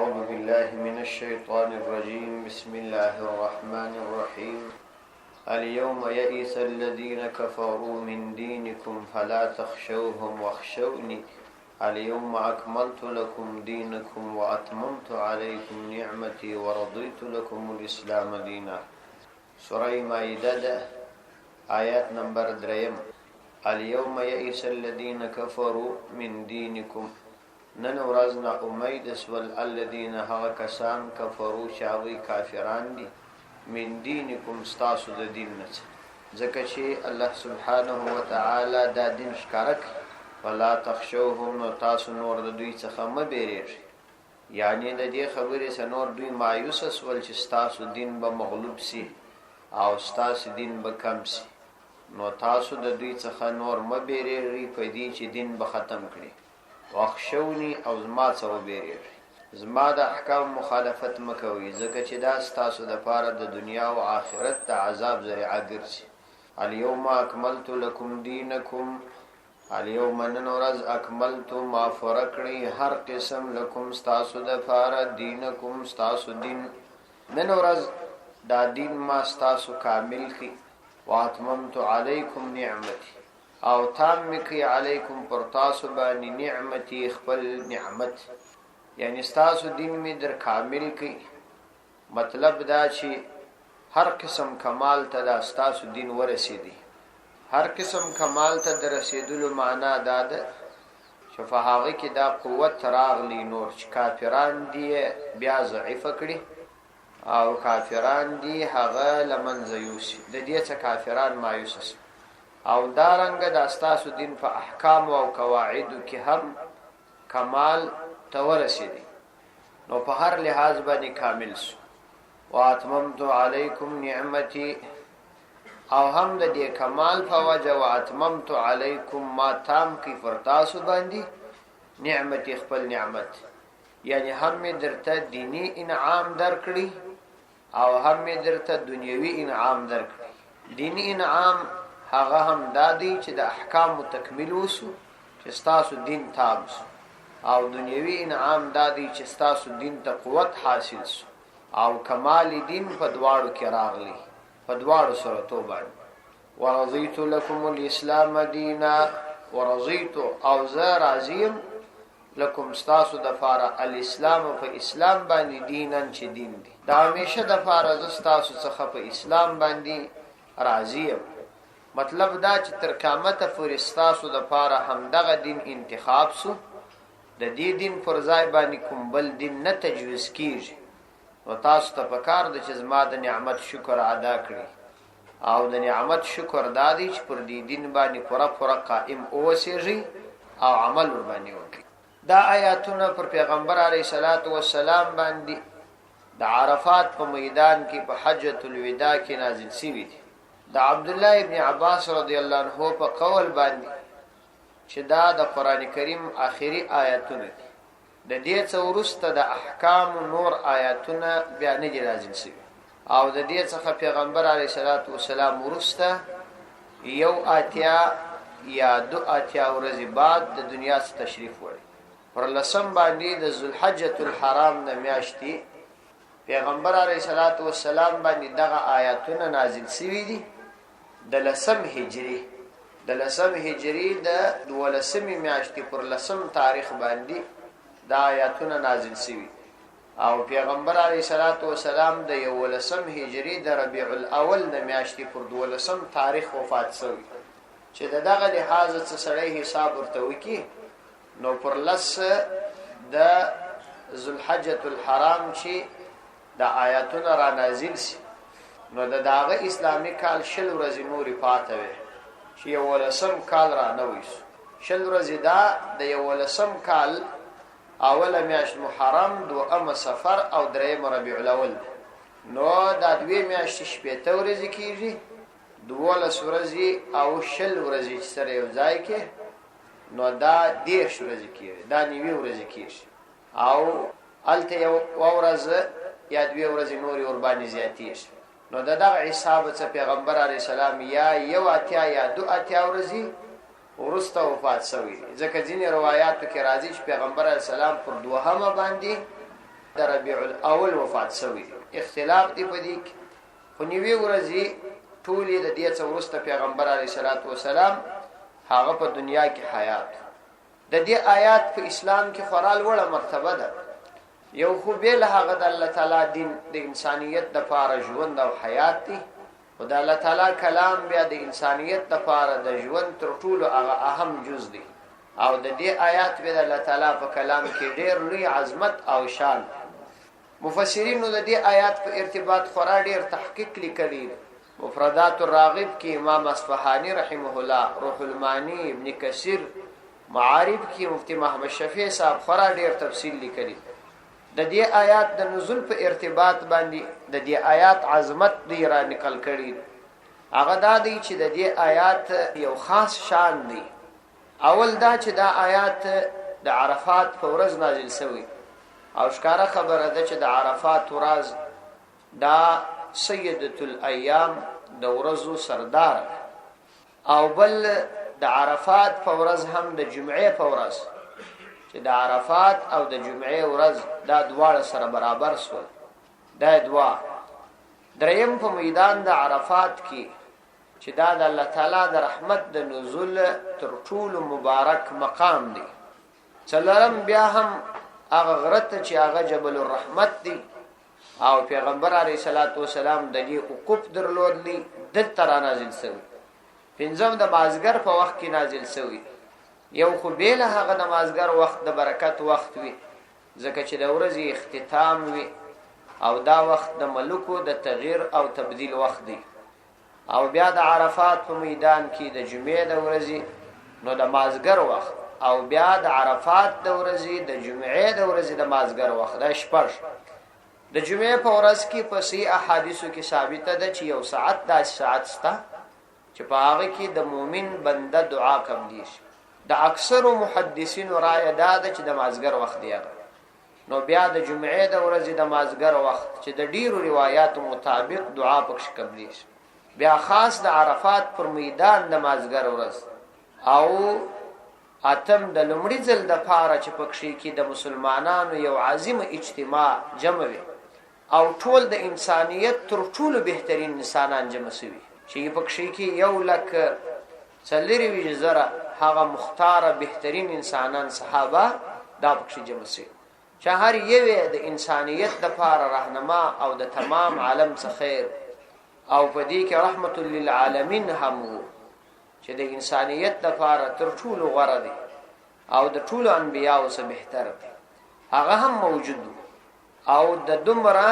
أعوذ بالله من الشيطان الرجيم بسم الله الرحمن الرحيم اليوم يئس الذين كفروا من دينكم فلا تخشوهم واخشوني اليوم أكملت لكم دينكم وأتممت عليكم نعمتي ورضيت لكم الإسلام دينا. سورة مائدة آيات نمبر 3. اليوم يئس الذين كفروا من دينكم، نن ورځنا امید اسول الذين هغه کسان کفروا شاوی کافران دي من دینکم ستاسو د دین نه، ځکه چې الله سبحانه وتعالى دا دین ښکارک ولا تخشوهم، نو تاسو نور د دوی څخه مه بیریږئ. یعنی د دې خبرې سره نور دوی مایوس اسول چې ستاسو دین به مغلوب سي او ستاسو دین به کم سي، نو تاسو د دوی څخه نور مه بیریږئ په دې چې دین به ختم کړي. واخشوني او زما څخه وبېرېږئ، زما د احکام مخالفت مکوئ، ځکه چې دا ستاسو دپاره د دنیا او آخرت د عذاب ذریعه ګرځي. اليوم اکملت لکم دینکم، اليوم نن ورځ اکملت ما پوره کړی هر قسم لکم ستاسو دپاره دینکم ستاسو دین، نن ورځ دا دین ما ستاسو کامل کړي. واتممت علیکم نعمتي، او تام مکی علیکم پر تاسو باندې نعمتي خپل نعمت، یعنی ستاسو دین می در کامل کی. مطلب دا چې هر قسم کمال ته دا ستاسو دین ورسیدي. هر قسم کمال ته در رسیدلو معنا دا ده چې په هغه کې دا قوت راغلی، نور چې کافران دي بیا ضعیف کړي او کافران دي هغه لمنځه یوسي، د دې څخه کافران مایوس شي. او دارنګ د استاسو دین په احکام او قواعد کې هم کمال تورسیدي، نو په هر لحاظ باندې کامل شو. واتممت علیکم نعمتي، او هم د دې کمال په وجه واتممت علیکم ما تام کی پر تاسو باندې نعمتي خپل نعمت، یعنی هم درته دینی انعام درکړي او هم درته دنیوي انعام درکړي. دینی انعام هغه هم دادی چې د احکام تکمیل وسو چې ستاسو دین تام شو، او دنیوي انعام دادی چې ستاسو دین ته قوت حاصل شو او کمال دین په دواړو کې راغلی، په دواړو صورتو باندې. ورضیت لکم الاسلام دینا، ورضیت او زه راضیم لکم ستاسو د فاره الاسلام په اسلام باندې دینن چې دین دی، دا همیشه د فاره ز ستاسو څخه په اسلام باندې راضیم. مطلب دا چې تر قیامت پورې ستاسو د پاره همدغه دین انتخاب سو، د دې دین پر ځای باندې کوم بل دین نه تجویز کیږي. نو تاسو ته پکار ده چې زما د نعمت شکر ادا کړئ، او د نعمت شکر دادی چې پر دې دین باندې پوره قائم اوسئ او عمل ور باندې وکړئ. دا آیاتونه پر پیغمبر علیه الصلاۃ والسلام باندې د عرفات په میدان کې په حجۃ الوداع کې نازل شوي دي. د عبد الله ابن عباس رضی الله عنه په قول باندې چې دا د قران کریم آخري آیاتونه دي، د دې څخه ورسته د احکام نور آیاتونه بیا نه دي نازل شوي، او د دې څخه پیغمبر علیه الصلاۃ والسلام ورسته یو اتیا یا دو اتیا ورځې بعد د دنیا څخه تشریف وړي. پر لسم باندې د ذوالحجۃ الحرام نه میاشتې پیغمبر علیه الصلاۃ والسلام باندې دغه آیاتونه نازل شوي دي. د لسم هجری د 12 میاشتې پر لسم تاریخ باندې دا آیاتونه نازل شوي، او پیغمبر علیه الصلاۃ والسلام د 11 هجری د ربیع الاول د میاشتې پر 12 تاریخ وفات شوی. چې دغه لحاظ څخه سړی حساب ورته وکي، نو پر لس د ذوالحجۃ الحرام چې د آیاتونه را نازل شي، نو دغه اسلامی کال شل ورځې نورې پاته وي چې 11 کال را نه ویسو. شل ورځې دا د 11 کال اوله میاشت محرم، دومه صفر او درېمه ربیع الاول، نو دا دوی میاشتې شپېته ورځې کېږي. 12 ورځې او شل ورځې چې سره یو ځای کې، نو دا 10 ورځې کېږي، دا 9 ورځې کېږي، او هلته یو ورځ یا 2 ورځې نورې ورباندې زیاتېږي. نو دغه حساب څخه پیغمبر علیه السلام یا یو اتیا یا دو اتیا ورځې ورسته وفات شوی، ځکه ځینې روایاتو کې راځي چې پیغمبر علیه السلام پر دوهمه باندې د ربيع الاول وفات شوی. اختلاف دی په دې خو نیوی ورځي ټولې د دې څورسته پیغمبر علیه الصلاۃ والسلام هغه په دنیا کې حیات. د دې آیات په اسلام کې خورال وړه مرتبه ده. یو خو به له هغه د الله تعالی دین د انسانیت د پاره ژوند او حیات دی، او د الله تعالی کلام بیا د انسانیت د پاره د ژوند تر ټولو هغه اهم جز دی. او د دې آیات به د الله تعالی په کلام کې ډېر لوی عظمت او شان. مفسرینو د دې آیات په ارتباط خورا ډېر تحقیق لیکلی. مفردات الراغب کې امام اصفهانی رحمه الله، روح المانی، ابن کثیر، معارف کې مفتی محمد شفیع صاحب خورا ډېر تفصیل لیکلی. د دې آیات د نزول په ارتباط باندې د دې آیات عظمت دی را نقل کړي. هغه دا دی چې د دې آیات یو خاص شان دی. اول دا چې دا آیات د عرفات په ورځ نازل شوی، او ښکارا خبره ده چې د عرفات ورځ دا سیدۃ الایام د ورځو سردار، او بل د عرفات په ورځ هم د جمعې په ورځ چې د عرفات او د جمعې ورځ دا دواړه سره برابر شول. دا دوا دریم په میدان د عرفات کې چې دا د الله تعالی د رحمت د نزول تر ټولو مبارک مقام دی. څلورم بیا هم هغه غرت چې هغه جبل الرحمت دی، او پیغمبر علیه الصلاۃ والسلام د دې وقوف درلودلی دلته را نازل شوی. پنځم د مازګر په وخت کې نازل شوی. یو خو بیل هغه د مازګر وخت د برکت وخت وي، ځکه چې د ورځې اختتام وي، او دا وخت د ملکو د تغییر او تبديل وخت دی. او بیا د عرفات په میدان کې د جمعې د ورځې نو د مازګر وخت، او بیا د عرفات د ورځې د جمعې د ورځې د مازګر وخت د شپږ. د جمعې په ورځ کې په صحیح احادیثو کې ثابت ده چې یو ساعت د ساعت ستا چې په هغه کې د مؤمن بنده دعا قبلې شي. د اکثر محدثین رائے ده چې د مازګر وخت دی. نو بیا د جمعې د ورځې د مازګر وخت چې د ډیرو روایتو مطابق دعا پکښ قبلې شي. بیا خاص د عرفات پر میدان د مازګر ورځ، او اتم د لمړي ځل د پاره چې پکښې کې د مسلمانانو یو عظیم اجتماع جمع وي، او ټول د انسانیت تر ټولو بهترین انسانان جمع شوي چې پکښې کې 1,40,000 هغه مختاره بهترین انسانان صحابه دا پکښې جمع شوي، چې هر یو د انسانیت د پاره راهنما او د تمام عالم څخه خیر، او په دې کې رحمت للعالمین هم چې د انسانیت د پاره تر ټولو غوره دی او د ټولو انبیانو څخه بهتر دی. هغه هم موجود، او د دومره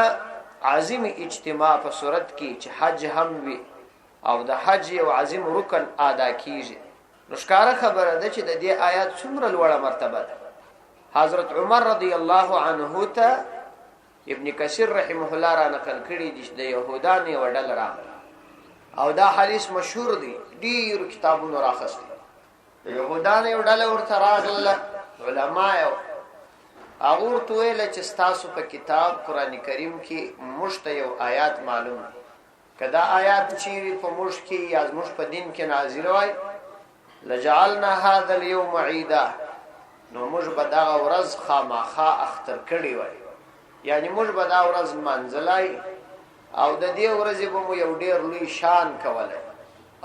عظیم اجتماع په صورت کې چې حج هم وي، او د حج یو عظیم رکن ادا کیږي. نو ښکاره خبره ده چې د دې آیات څومره لوړه مرتبه ده. حضرت عمر رضی الله عنه ته ابن کثیر رحمه الله را نقل کړي دي د يهودانو یو ډله راغله، او دا حدیث مشهور دی، ډیر کتابونو راخسته. د يهودانو یو ډله ورته راغله، علما یو هغه ورته ویل چې تاسو په کتاب قران کریم کې مشته یو آیات معلوم کدا آیات چې په مش کې یا مش په دین کې نازل وای لجعلنا هذا اليوم عيدا، نو موږ به دا ورځ خامخا اختر کړی وای، یعنی موږ به دا ورځ منځلای، او د دې ورځې به مو یو ډیر لوی شان کوله،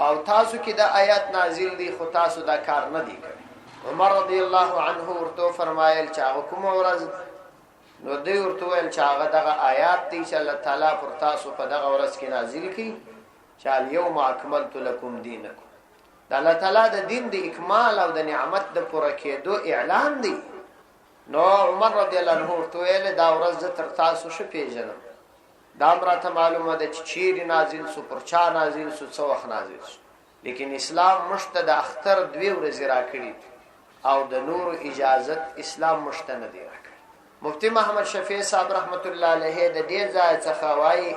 او تاسو کې دا آیات نازل دي خو تاسو دا کار نه دی کړی. عمر رضی الله عنه ورته فرمایل چې هغه کوم ورځ؟ نو دوی ورته ویل چې هغه دغه آیات دي چې الله تعالی پر تاسو په دغه ورځ کې نازل کړي چې اليوم اکملت لكم دینکم. د الله تعالی د دین د اکمال او د نعمت د پوره کېدو اعلان دی. نو عمر رضی الله عنه ورته ویل دا ورځ تر تاسو شو پیژنم، دا امراته معلومه ده چې چیرې نازل سو، پر چا نازل سو، څو وخت نازل سو، لیکن اسلام مشته د اختر 2 ورځې راکړي، او د نور اجازت اسلام مشته نه دی راکړي. مفتی محمد شفیع صاحب رحمت الله علیه د دې ځای څخه وایي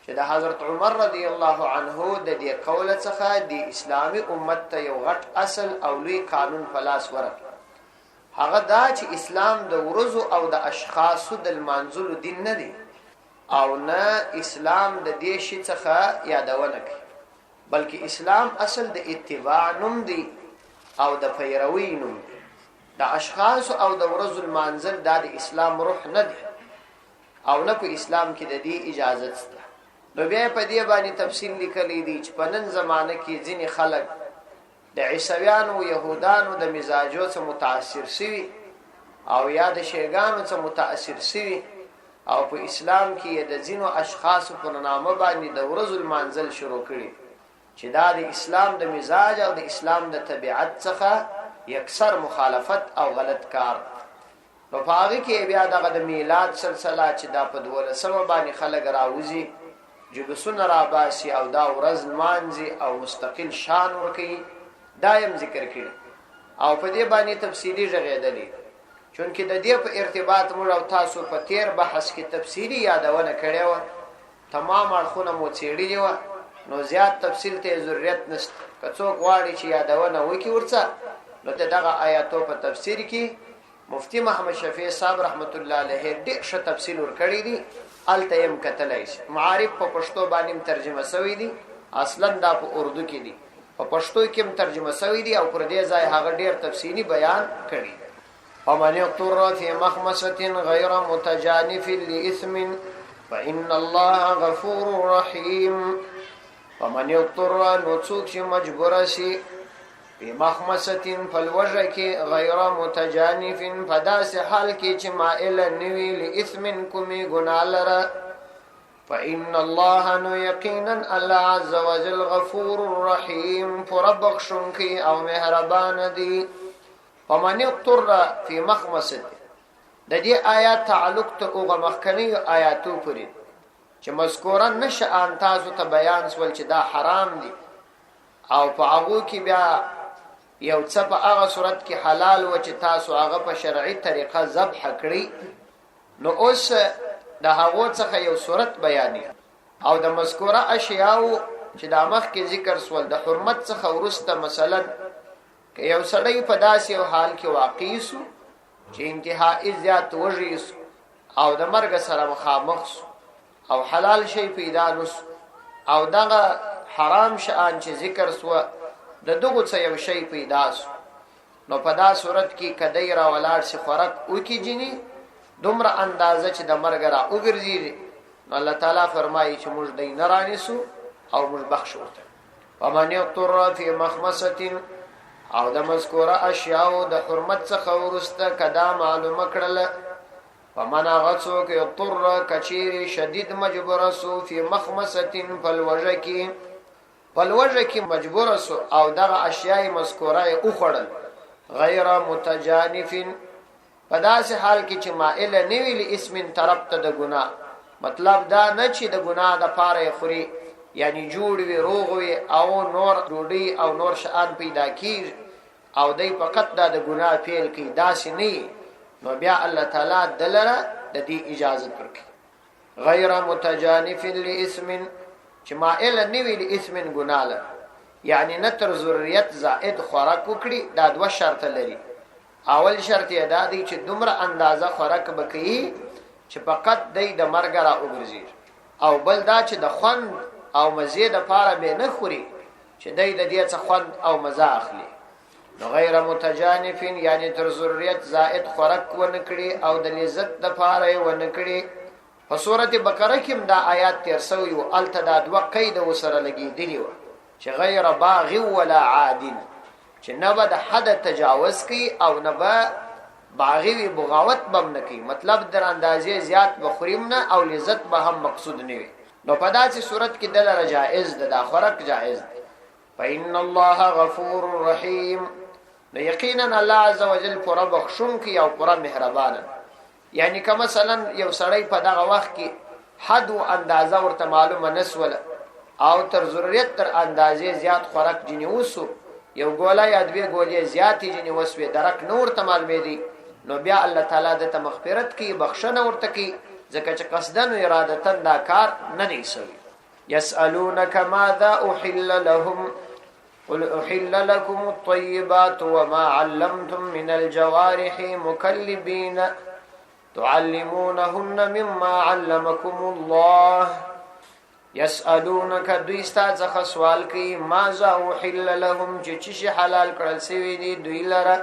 چې د حضرت عمر رضی الله عنه د دې قول څخه د اسلامي امت ته یو غټ اصل او لوی قانون فلاس ورکړ. هغه دا چې اسلام د ورځو او د اشخاصو د منزل دین نه دی، او نه اسلام د دې شي څخه یادونه کوي، بلکې اسلام اصل د اتباع نوم دی او د پیروي نوم دی. د اشخاص او د ورځو المنزل د اسلام روح نه دی، او نه په اسلام کې د دې اجازه شته. نو بیا په دې باندې تفصیل لیکلی دی چې په نن زمانه کې ځینې خلک د عیسویانو يهودانو د مزاجو څخه متاثر شوي او یا د شیګانو څخه متاثر شوي او په اسلام کې د ځینو اشخاص په نامه باندې د ورځ المنزل شروع کړي چې دا د اسلام د مزاج او د اسلام د طبيعت څخه یکسر مخالفت او غلط کار. نو په هغه کې بیا دغه د میلاد سلسله چې دا په 12 باندې خلک راوځي جلوسونه را باسي او دا ورځ مانځي او مستقل شان ورکي دایم ذکر کړي او په دې باندې تفصیلی ژغېدلې چونکه د دې په ارتباط موږ او تاسو په تیر بحث کې تفصیلی یادونه کړې و تمام اړخونه مو څېړلې و نو زیات تفصیل ته ضرورت نشته. که څوک غواړي چې یادونه وکړي ورڅه نو ته دغه آیاتو په تفسیر کې مفتی محمد شفیع صاحب رحمت الله علیه ډېر ښه تفصیل ورکړی دی. التیم کتلای شي معارف په پښتو باندې ترجمه شوی دی اصلا دا په اردو کې دی په پښتو کې هم ترجمه شوی دی او پر دې ځای هغه ډېر تفصیلی بیان کړی. ومن يضطر في مخمصة غير متجانف لإثم فإن الله غفور رحيم. ومن يضطر نڅوک چې مجبور شي په مخمصة فالوجه کې غیر متجانف فداس حال کې چې مائل نوی لإثم کومي ګناه لره فإن الله نو یقینا الله عز وجل غفور رحیم فربخشونکی او مهربان دی. ومن اضطر فی مخمصة د دې آیات تعلق ته اوغه مخکنی آیاتو پورې چې مذکورا نشه ان تاسو ته بیان سول چې دا حرام دي او په هغه کې بیا یو څه په هغه صورت کې حلال و چې تاسو هغه په شرعي طریقه ذبح کړی نو اوس د هغه څخه یو صورت بیانې او د مذکوره اشیاء چې د مخ کې ذکر سول د حرمت څخه ورسته مثلا که یو سړی په داسې یو حال کې واقع سو چې انتهایی زیات وږي او د مرګ سره مخامخ او حلال شی پیدا نس او دغه حرام شان چې ذکر سو د دغه څه یو شی پیدا سو نو په دا صورت کې کدی را ولاړ شي خوراک وکي جنی دومره اندازه چې د مرګ را وګرځي نو الله تعالی فرمایي چې موږ دې نه رانیسو او موږ بخښ ورته. ومن يضطر في مخمصة او د مذکوره اشیاء د حرمت څخه ورسته کدا معلومه کړل ومن غڅوک یضطر کچیر شدید مجبور سو فی مخمصة فالوجه کی مجبور سو او دغه اشیاء مذکوره او خړل غیر متجانف په داسې حال کې چې مائل نوی لاسم طرف ته د ګناه مطلب دا نه چې د ګناه د پاره خوري یعنی جوړ وي روغ وي او نور ډوډۍ او نور شان پیدا کیږي او دای فقط د ګناه فعل کې داسې نه نو بیا الله تعالی دلره د دې اجازه ورکړي. غیر متجانف لاسم چې مائل نوی لاسم ګناه لري یعنی نتر ضرورت زائد خوراک وکړي دا دوه شرط لري. اول شرط یې دا دی چې دومره اندازه خوراک بکړي چې فقط د مرګ را وګرځي او بل دا چې د خوند او مزه د پاره به نه خوري چې د دې څخه خوند او مزه اخلي. نو غیر متجانف یعنی تر ضرورت زائد خوراک ونکړي او د لذت د پاره ونکړي. په سورته بقره کې دا آیات 300 او التداد وقید وسره لګیدلی و چې غیر باغ ولا عادل چې نه به د حد تجاوز کوي او نه به باغی بغاوت بم نه کوي مطلب در اندازې زیات بخوریم نه او لذت به هم مقصود نه وي. نو په داسې صورت کې دلته جائز ده دا خوراک جائز ده. فإن الله غفور رحیم نو یقینا الله عز وجل پر بخښون کی او پر مهربان یعنی که مثلا یو سړی په دغه وخت کې حد او اندازه ورته معلومه نسول او تر ضرورت تر اندازې زیات خوراک جنی وسو یو ګولا یا دوی ګولې زیاتې جنی وسوي درک نور ته معلومه دي نو بیا الله تعالی د مغفرت کی بخښنه ورته کی ځکه چې قصدن او ارادتن دا کار نه دی سوی. يسألونك ماذا أحل لهم قل أحل لكم الطيبات وما علمتم من الجوارح مكلبين تعلمونهن مما علمكم الله. يسألونك دوی ستا څخه سوال کوي ماذا أحل لهم چې حلال کړل شوی دی دوی لره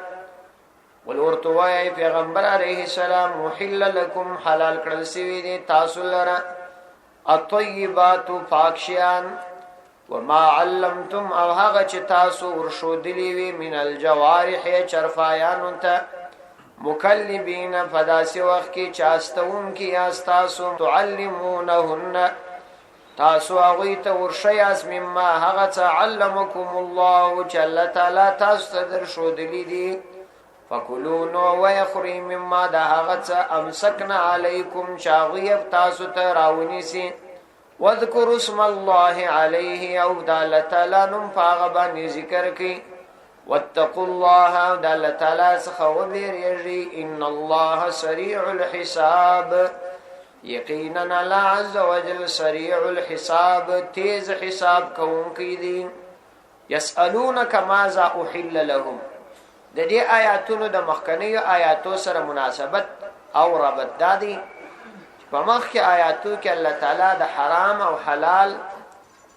ورته وایي پیغمبر علیه السلام محل لكم حلال کړل شوی دی تاسو لره الطیبات پاکشیان وما علمتم او هغه چې تاسو ورشودلی وي من الجوارح چرفایانو ته مکلبین فداسی وخت کې چاستون کې استاسو تعلمونهن تاسو هغه ته ورشي اس مما هغه تعلمکم الله چې الله تعالی تاسو ته درشودلی دي فکلوا ويخري مما ده هغه امسکنا علیکم شاغیب تاسو ته راونیسی واذکروا اسم الله علیه او دال تعالی نم فغبن ذکر کی واتقوا الله دال تعالی سخوذری ان الله سریع الحساب یقینا الله عز وجل سریع الحساب تیز حساب کوونکی دی یسالونک ماذا احل لهم د دې آیاتونو د مخکنیو آیاتو سره مناسبت او ربط دادی په مخکې آیاتو کې الله تعالی د حرام او حلال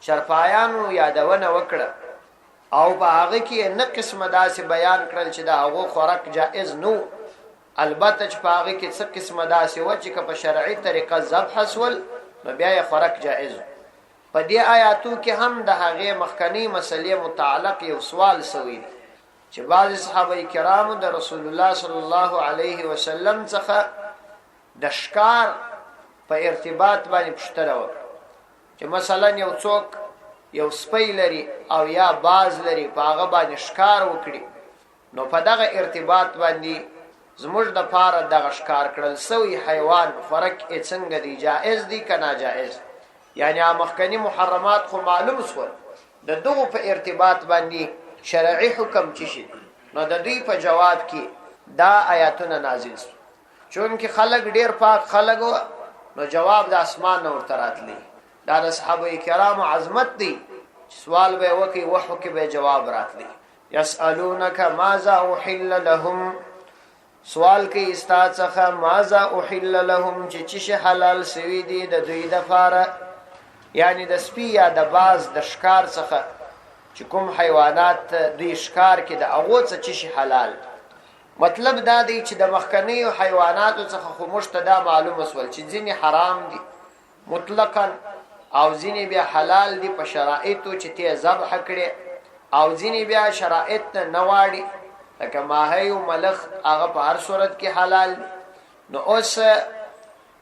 شرپایانو یادونه وکړه او په هغه کې نه قسمه داسې بیان کړل چې دا هغه خوراک جائز نو البته چې په هغه کې څه قسمه داسې و چې په شرعي طریقه ذبح حسول نو بیا یې خوراک جائز په دې آیاتو کې هم د هغه مخکنی مسلې متعلق یو سوال سوی چې بعض صحابه کرامو د رسول الله صلی الله علیه وسلم څخه د ښکار په ارتباط باندې پوښتنه وکړه چې مثلا یو څوک یو سپی لري او یا باز لري په هغه باندې ښکار وکړي نو په دغه ارتباط باندې زموږ د پاره دغه ښکار کړل سوی حیوان فرق یې څنګه دی جائز دی که ناجائز یعنی مخکنی محرمات خو معلوم شول د دغه په ارتباط باندې شرعي حکم چی شي نو د دوی په جواب کې دا آیاتونه نازل شو چون کې خلق ډیر پاک خلق نو جواب د اسمان نور تراتلی دا د صحابه کرامو عظمت دی سوال به وکي وحو کې به جواب راتلی يسالونك ماذا احل لهم سوال کې استاد څخه ماذا احل لهم چې شي حلال سوي دي د دوی د فاره یعنی د سپی یا د باز د ښکار څخه چې کوم حیوانات دوی ښکار کې د هغه څه شي حلال مطلب دا دی چې د مخکنی حیواناتو څخه خو مشتدا معلومه سول چې ځینې حرام دي مطلقاً او ځینې بیا حلال دي په شرایطو چې ته ذبح کړي او ځینې بیا شرایط نه واړي لکه ماهی او ملخ هغه په هر صورت کې حلال دي نو اوس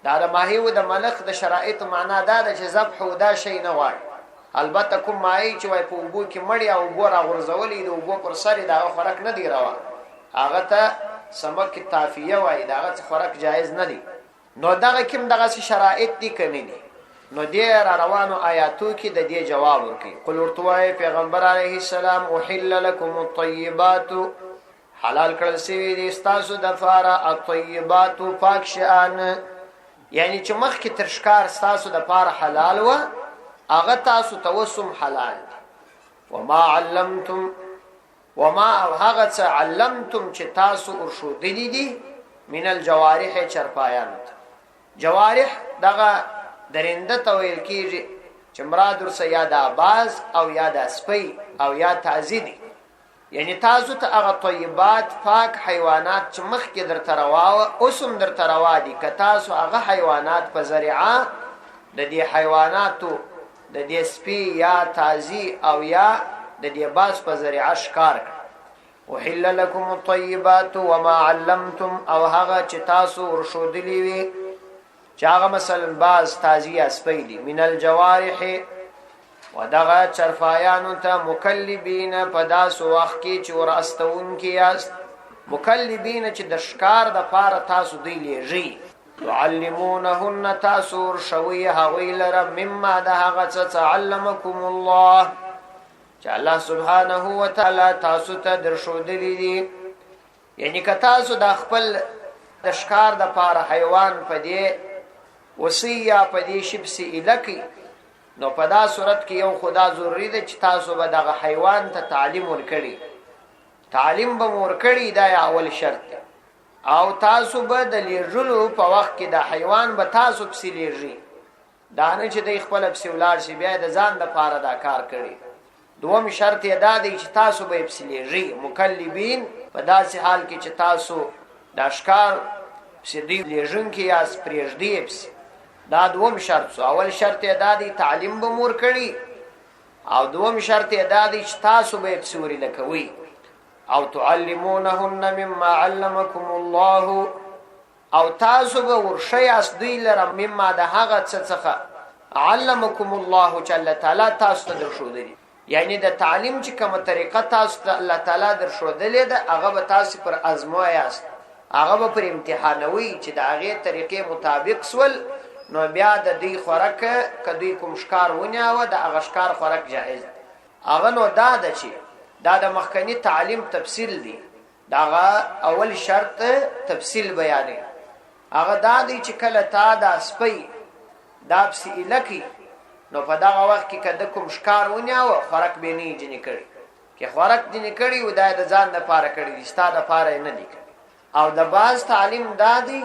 دا د ماهی او د ملخ د شرایط معنا دا ده چې ذبح او دا شی نه واړي البته کوم ماهی چې وای په وګو کې مړی او وګور غورځولې د وګو پر سر دا فرق نه دی روان هغه ته سمک تافیه وای داغه خوراک جایز نه دی نو دغه کوم دغه شرایط دي کني دي نو دې را روانو آیاتو کې د دې جواب ورکړي قل ورتوای پیغمبر علیه السلام احل لكم الطيبات حلال کړل شوی دي تاسو د فاره الطيبات پاک شان یعنی چې مخکې ترشکار تاسو د فاره حلال و هغه تاسو توسم حلال وما علمتم وما هغه علمتم چې تاسو ارشودلی دي من الجوارح چرپایان جوارح دغه درنده تویل کیږي چې مراد ورسه یا د باز او یا د سپی او یا تعزیدی یعنی تاسو ته هغه طیبات پاک حیوانات چې مخکې در ترواو اوسم در تروا دي که تاسو هغه حیوانات په ذریعه د دې حیواناتو د دې سپی یا تازی او یا د دې باز په ذریعه ښکار وحل لكم الطيبات وما علمتم او هغه چې تاسو ورشودلی وي چې هغه مثلا باز تازی اسپی دي من الجوارح ودغه چرفایانو ته مکلبین په داسو وخت کې چې ورستون کې یاست مکلبین چې د ښکار د پاره تاسو دی لېږي تعلمونهن تاسو شوی هغه لره مما د هغه څه تعلمکم الله چې الله سبحانه و تعالی تاسو ته درشودلی دي یعنی که تاسو د خپل د ښکار د پاره حیوان په دې وصیه په دې شپسي الکی نو په دا صورت کې یو خدا ضروری دی چې تاسو به دغه حیوان ته تعلیم ورکړي تعلیم به ورکړي دا اول شرط او تاسو به د لیږلو په وخت کې د حیوان به تاسو پسې لیږي دا نه چې د خپل پسې ولاړ شي بیا د ځان د پاره دا کار کړي دوم شرط یې دا دی چې تاسو به پسې لیږي مکلبین په په داسې حال کې چې تاسو د اشکار سیدی لیژن کې یا پرېږدي پس دا دوم شرط سو. اول شرط یې دا دی تعلیم به مور کړي او دوم شرط یې دا دی چې تاسو به سوري لکوي او تعلمونهن مما علمکم الله او تاسو به ورشي اصلي لره مما د هغه څخه علمکم الله چې الله تعالی تاسو ته درښودلی. یعنی د تعلیم چې کومه طریقه تاسو ته الله تعالی درښودلې ده هغه به تاسو پر ازمایاست، هغه به پر امتحانوي چې د هغه طریقې مطابق سول نو بیا د دې خوراک کدی کوم ښکار ونیاوه د هغه ښکار خوراک جایز. هغه نو دا ده چې دا د مخکنی تعلیم تفصیل دی، دا اول شرط تفصیل بیانې. هغه دا دی چې کله تا دا سپی دا پسی الکی نو په دغه وخت کې کده کوم ښکار ونیاوه خوراک به نه جنې کړي، کې خوراک جنې کړي و دا د ځان لپاره کړي دي، ستا لپاره نه دي کړي. او د باز تعلیم دا دی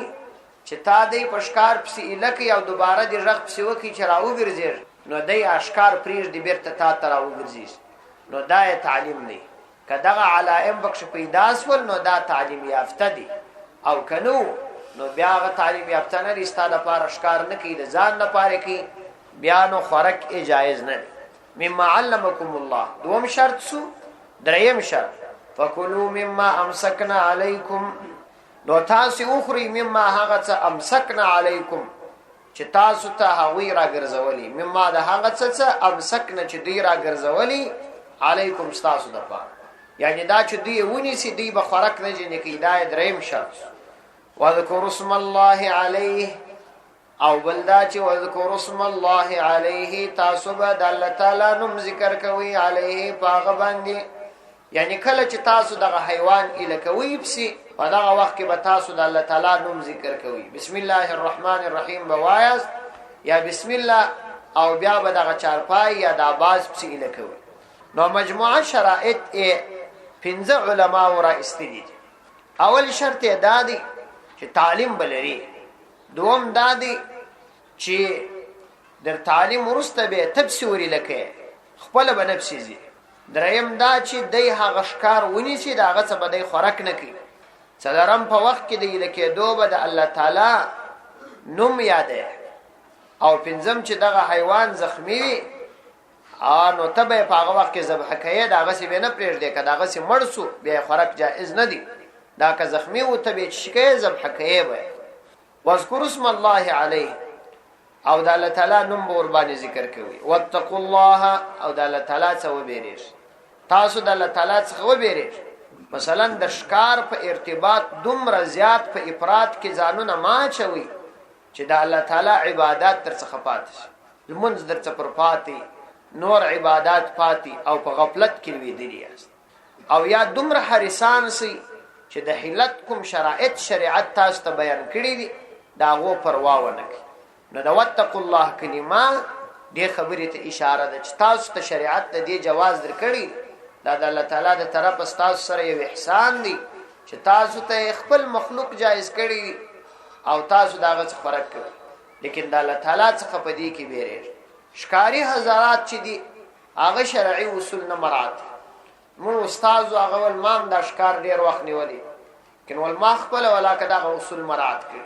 چې تا دی په ښکار پسی الکی او دوباره دی رغ پسی وکړي چې راوګرځي نو دی اشکار پریږدي بیرته تا ته راوګرځي نو دا تعلیم دی. که دغه علائم بخش پیدا سول نو دا تعلیم یافته دی، او کنو نو بیا هغه تعلیم یافته نه دی، ستا لپاره ښکار نه کوي د ځان لپاره کوي، بیا نو خوراک جایز نه دی. مما علمکم الله دوم شرط سو. دریم شرط فکلوا مما امسکنا علیکم نو تاسو اخری مما هغه څه امسکنا علیکم چې تاسو ته هغوی راګرځولي، مما د هغه څه امسکنا چې دوی راګرځولي علیکم ستاسو دپاره، یعنی دا چې دوی ونیسي دوی به خوراک نه جنې کوي. دا دریم شرط. واذکروا اسم الله علیه او بل دا چې واذکروا اسم الله علیه تاسو به د الله تعالی نوم ذکر کوي علیه په هغه باندې، یعنی کله چې تاسو دغه حیوان الکوي پسې په دغه وخت کې به تاسو د الله تعالی نوم ذکر کوي. بسم الله الرحمن الرحیم به وایاست یا بسم الله او بیا به دغه چارپای یا د آواز پسې الکوي. نو مجموعه شرائط 5 علما را استدي. اول شرط دا دی چې تعلیم بلري، دوم دا دی چې در تعلیم ورسته به تبصوري لکه خپل به نفسي، دریم دا چې دای هغه ښکار ونیسي دا هغه څه به دای خوراک نه کوي. څلورم په وخت کې دی لکه دوه د الله تعالی نوم یاده، او پنځم چې دغه حیوان زخمی وي نو ته به په هغه وخت کې ذبح کوي دا هغه څه به نه پرېږدي، که دا هغه څه مړ سو بیا خوراک جائز نه دی. دا که زخمی و ته به شکایت ذبح کوي به. واذکر اسم الله علیه او د الله تعالی نوم به ور باندې ذکر کوي. واتقوا الله او د الله تعالی څخه وبېریږ، تاسو د الله تعالی څخه وبېریږ. مثلا د ښکار په ارتباط دومره زیات په افراد کې ځانونه ما چوي چې د الله تعالی عبادت تر څخه پاتې شي، لمونځ در څخه پر پاتې، نور عبادت پاتې او په غفلت کې لوېدلي یاست، او یا دومره حریصان سي چې د حلت کوم شرائط شریعت تاسو ته بیان کړي دي د هغو پروا ونه کوي. نو د واتقوا الله کلمه دې خبرې ته اشاره ده چې تاسو ته شریعت د دې جواز درکړي، دا د الله تعالی د طرفه تاسو سره یو احسان دی چې تاسو ته خپل مخلوق جایز کړي او تاسو داغه څخه فرق کوي، لیکن د الله تعالی څخه په دې کې بیره ښکاری حضرات چې دي هغه شرعي اصول نه مراعات. مون استاد او هغه امام د ښکار ډیر وخت نیولې، کین ول ما خپل ولا کدا اصول مراعات کړي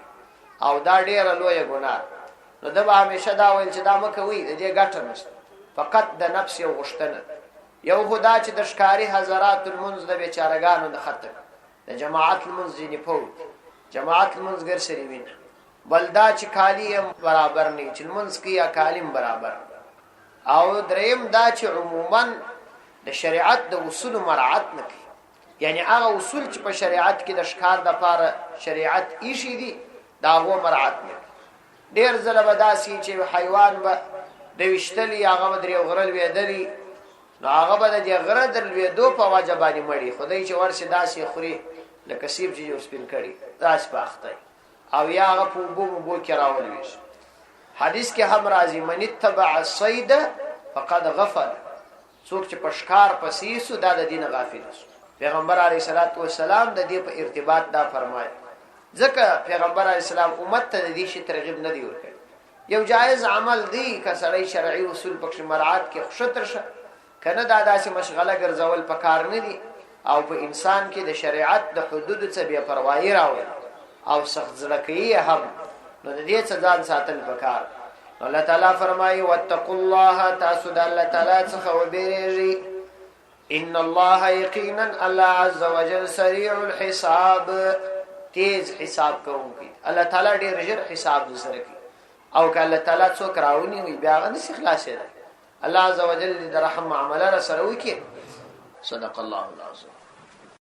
او دا ډیر لوی ګناه. نو دا به همیشه دا ویل چې دا مکوي د دې ګټه نشته، فقط د نفس یو غشتنه یو خدا چې د ښکاری حضرات المنز د بیچارهګانو د خطر د جماعت المنز نه پوت جماعت المنز ګر سری وین بلدا چې کالی برابر نه چې المنز کې یا کالم برابر، او دریم دا چې عموما د شریعت د اصول مراعات نه کوي، یعنی هغه اصول چې په شریعت کې د ښکار د لپاره شریعت ایشي دي دا هو مراعات نه. ډیر ځله به داسې چې حیوان به د وشتلی هغه به درې غرل وېدلی نو هغه به د دې غره در لوېدو په وجه باندې مړي، خدای چې ورسې داسې خوري لکه سیب چې یو سپین کړي داسې پاخته او یا هغه په اوبو کې راولوېږي. حدیث کې هم راځي من اتبع الصید فقد غفل، څوک چې په ښکار پسې سو دا د دین غافل سو. پیغمبر علیه الصلاۃ والسلام د دې په ارتباط دا فرمایي، ځکه پیغمبر علیه السلام امت ته د دې شي ترغیب نه دی ورکړي. یو جایز عمل دی که سړی شرعي اصول پکې مراعات کې خوشتر شه، کنه دا داسې مشغله ګرځول پکار نه دي او په انسان کې د شریعت د حدود څخه بیا پروايي راوړي او سخت زړګي هم نو د دې څخه ځان ساتل پکار. الله تعالی فرمایي واتقوا الله، تاسو د الله تعالی څخه وبېږئ. ان الله یقینا الله عز وجل سریع الحساب، تیز حساب کوونکی. الله تعالی ډېر ژر حساب سره کوي او که الله تعالی څوک راونی وي بیا هغه نشي خلاصېدای. الله عز وجل د رحم معامله سره وکړي. صدق الله العظیم.